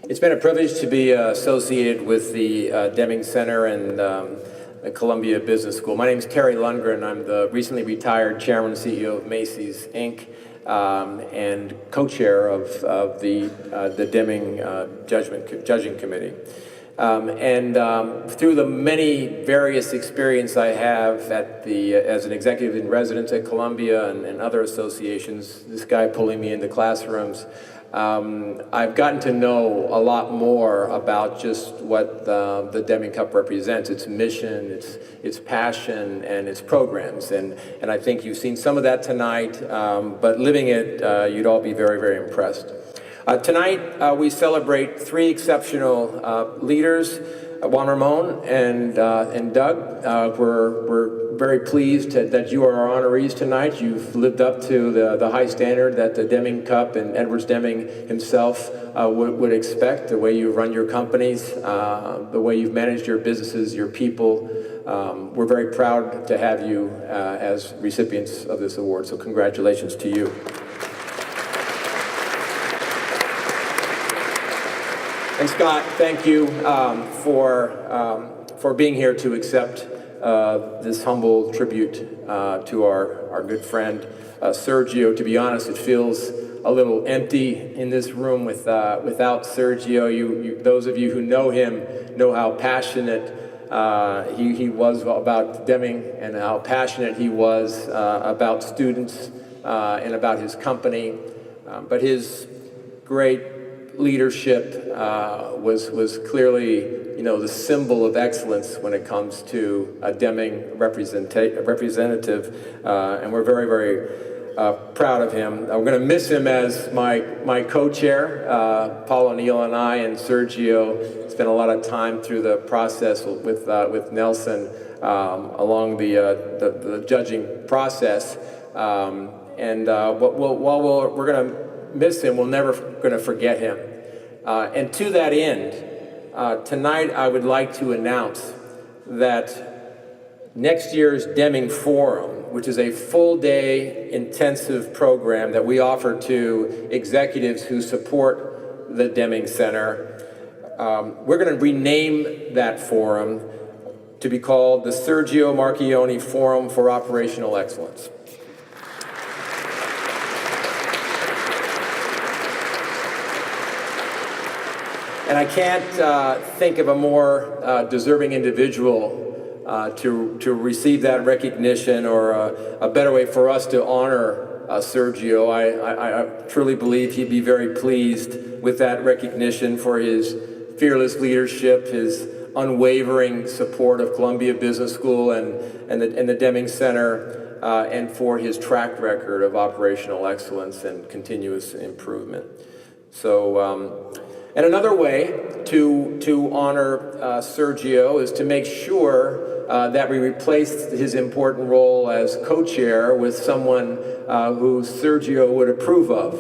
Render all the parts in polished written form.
It's been a privilege to be associated with the Deming Center and the Columbia Business School. My name is Terry Lundgren. I'm the recently retired chairman and CEO of Macy's, Inc., and co-chair of the Deming Judging Committee. Through the many various experience I have as an executive in residence at Columbia and other associations, this guy pulling me into classrooms, I've gotten to know a lot more about just what the Deming Cup represents, its mission, its passion, and its programs. And I think you've seen some of that tonight, but living it, you'd all be very, very impressed. Tonight, we celebrate three exceptional leaders, Juan, Ramón, and Doug. We're very pleased that you are our honorees tonight. You've lived up to the high standard that the Deming Cup and Edwards Deming himself would expect, the way you run your companies, the way you've managed your businesses, your people. We're very proud to have you as recipients of this award, so congratulations to you. And Scott, thank you for being here to accept this humble tribute to our good friend Sergio. To be honest, it feels a little empty in this room without Sergio. Those of you who know him know how passionate he was about Deming and how passionate he was about students and about his company. But his great leadership was clearly, the symbol of excellence when it comes to a Deming representative, and we're very, very proud of him. I'm going to miss him as my co-chair. Paul O'Neill and I and Sergio spent a lot of time through the process with Nelson along the judging process, and while we're going to miss him, we're never going to forget him. And to that end, tonight I would like to announce that next year's Deming Forum, which is a full-day intensive program that we offer to executives who support the Deming Center, we're going to rename that forum to be called the Sergio Marchionne Forum for Operational Excellence. And I can't think of a more deserving individual to receive that recognition, or a better way for us to honor Sergio. I truly believe he'd be very pleased with that recognition for his fearless leadership, his unwavering support of Columbia Business School and the Deming Center, and for his track record of operational excellence and continuous improvement. So. And another way to honor Sergio is to make sure that we replace his important role as co-chair with someone who Sergio would approve of.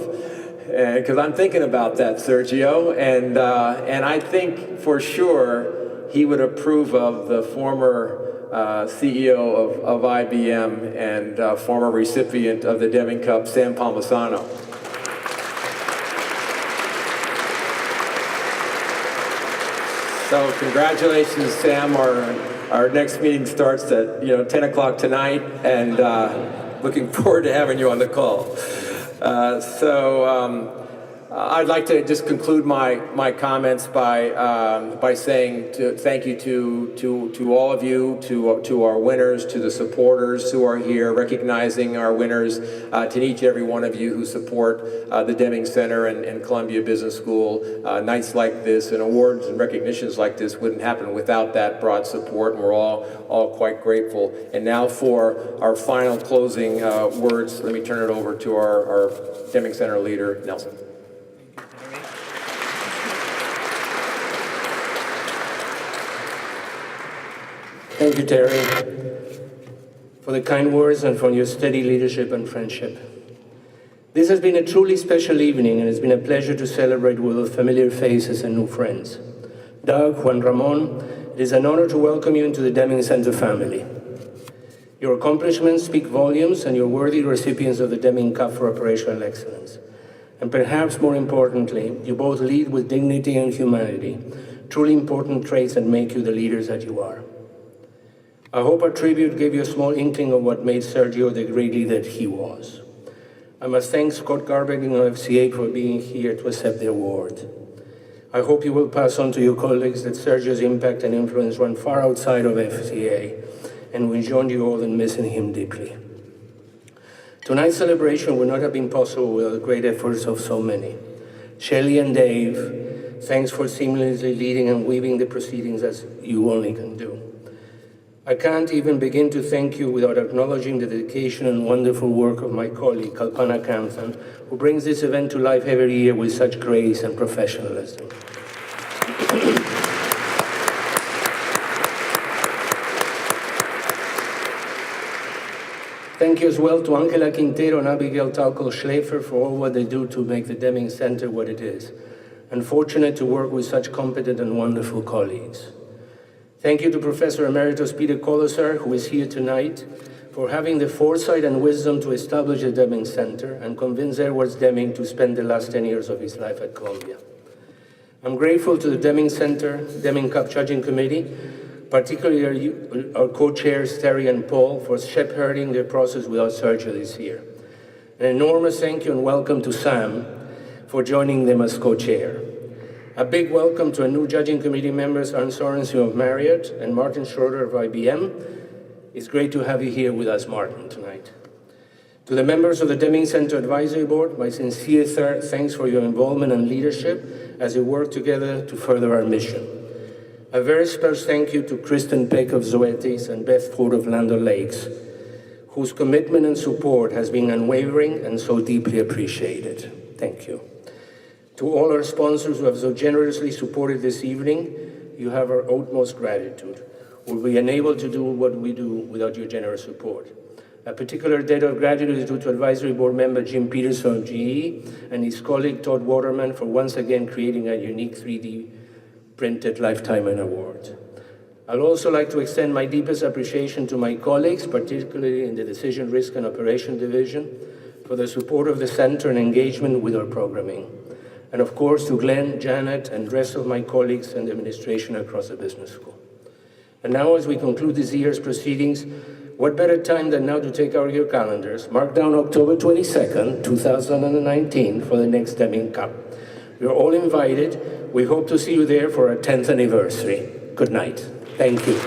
Because I'm thinking about that, Sergio, and I think for sure he would approve of the former CEO of IBM and former recipient of the Deming Cup, Sam Palmisano. So congratulations, Sam. Our next meeting starts at 10 o'clock tonight, and looking forward to having you on the call. I'd like to just conclude my comments by saying thank you to all of you, to our winners, to the supporters who are here, recognizing our winners, to each and every one of you who support the Deming Center and Columbia Business School. Nights like this and awards and recognitions like this wouldn't happen without that broad support, and we're all quite grateful. And now for our final closing words, let me turn it over to our Deming Center leader, Nelson. Thank you, Terry, for the kind words and for your steady leadership and friendship. This has been a truly special evening, and it's been a pleasure to celebrate with familiar faces and new friends. Doug, Juan, Ramón, it is an honor to welcome you into the Deming Center family. Your accomplishments speak volumes, and you're worthy recipients of the Deming Cup for Operational Excellence. And perhaps more importantly, you both lead with dignity and humanity, truly important traits that make you the leaders that you are. I hope our tribute gave you a small inkling of what made Sergio the great leader that he was. I must thank Scott Garberding of FCA for being here to accept the award. I hope you will pass on to your colleagues that Sergio's impact and influence run far outside of FCA, and we join you all in missing him deeply. Tonight's celebration would not have been possible without the great efforts of so many. Shelley and Dave, thanks for seamlessly leading and weaving the proceedings as you only can do. I can't even begin to thank you without acknowledging the dedication and wonderful work of my colleague, Kalpana Kanthan, who brings this event to life every year with such grace and professionalism. Thank you as well to Angela Quintero and Abigail Talco-Schläfer for all what they do to make the Deming Center what it is. I'm fortunate to work with such competent and wonderful colleagues. Thank you to Professor Emeritus Peter Kolosar, who is here tonight, for having the foresight and wisdom to establish the Deming Center and convince Edwards Deming to spend the last 10 years of his life at Columbia. I'm grateful to the Deming Center, Deming Cup Judging Committee, particularly our co-chairs, Terry and Paul, for shepherding the process without Sergio this year. An enormous thank you and welcome to Sam for joining them as co-chair. A big welcome to our new judging committee members, Arne Sorensen of Marriott and Martin Schroeder of IBM. It's great to have you here with us, Martin, tonight. To the members of the Deming Center Advisory Board, my sincere thanks for your involvement and leadership as we work together to further our mission. A very special thank you to Kristen Peck of Zoetis and Beth Ford of Land O'Lakes, whose commitment and support has been unwavering and so deeply appreciated. Thank you. To all our sponsors who have so generously supported this evening, you have our utmost gratitude. We'll be unable to do what we do without your generous support. A particular debt of gratitude is due to Advisory Board member Jim Peterson of GE and his colleague Todd Waterman for once again creating a unique 3D printed Lifetime Award. I'd also like to extend my deepest appreciation to my colleagues, particularly in the Decision Risk and Operation Division, for the support of the center and engagement with our programming. And of course to Glenn, Janet, and the rest of my colleagues and the administration across the business school. And now as we conclude this year's proceedings, what better time than now to take out your calendars, mark down October 22nd, 2019 for the next Deming Cup. You're all invited. We hope to see you there for our 10th anniversary. Good night. Thank you.